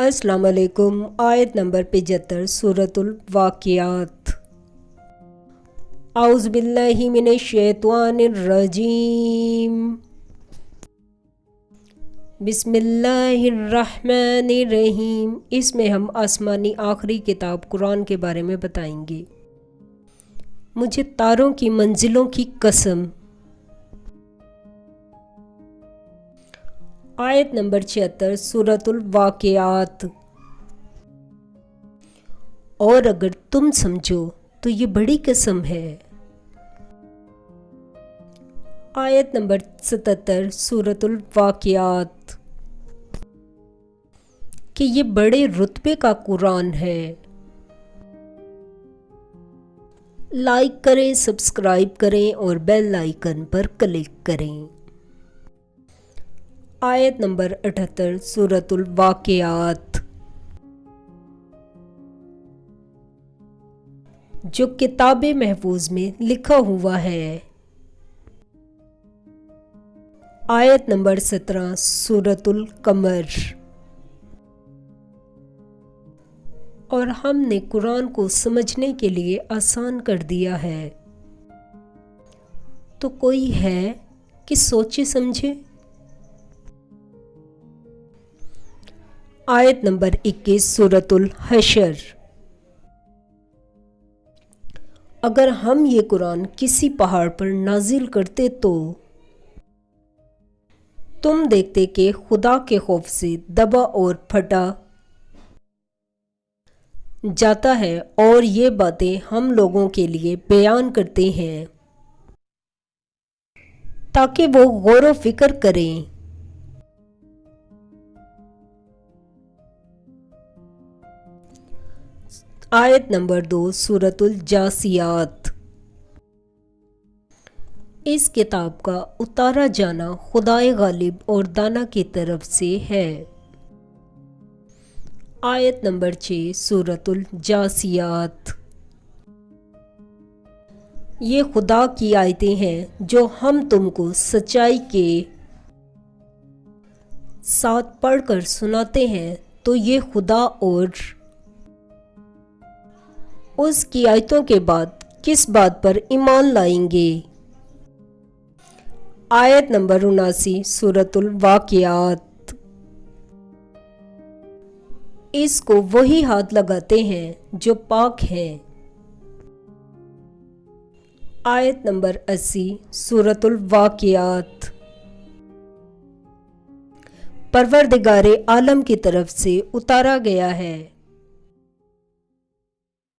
السلام علیکم۔ آیت نمبر 75 سورۃ الواقعات۔ اعوذ باللہ من الشیطان الرجیم، بسم اللہ الرحمن الرحیم۔ اس میں ہم آسمانی آخری کتاب قرآن کے بارے میں بتائیں گے۔ مجھے تاروں کی منزلوں کی قسم۔ آیت نمبر 76 سورۃ الواقعات۔ اور اگر تم سمجھو تو یہ بڑی قسم ہے۔ آیت نمبر 77 سورۃ الواقعات۔ کہ یہ بڑے رتبے کا قرآن ہے۔ لائک کریں، سبسکرائب کریں اور بیل آئیکن پر کلک کریں۔ آیت نمبر 78 سورۃ الواقعات۔ جو کتاب محفوظ میں لکھا ہوا ہے۔ آیت نمبر 17 سورۃ القمر۔ اور ہم نے قرآن کو سمجھنے کے لیے آسان کر دیا ہے۔ تو کوئی ہے کہ سوچے سمجھے؟ آیت نمبر 21 سورۃ الحشر۔ اگر ہم یہ قرآن کسی پہاڑ پر نازل کرتے تو تم دیکھتے کہ خدا کے خوف سے دبا اور پھٹا جاتا ہے، اور یہ باتیں ہم لوگوں کے لیے بیان کرتے ہیں تاکہ وہ غور و فکر کریں۔ آیت نمبر 2 سورۃ الجاثیات۔ اس کتاب کا اتارا جانا خدائے غالب اور دانا کی طرف سے ہے۔ آیت نمبر 6 سورۃ الجاثیات۔ یہ خدا کی آیتیں ہیں جو ہم تم کو سچائی کے ساتھ پڑھ کر سناتے ہیں، تو یہ خدا اور اس کی آیتوں کے بعد کس بات پر ایمان لائیں گے؟ آیت نمبر 79 سورۃ الواقعات۔ اس کو وہی ہاتھ لگاتے ہیں جو پاک ہیں۔ آیت نمبر 80 سورۃ الواقعات۔ پروردگار عالم کی طرف سے اتارا گیا ہے۔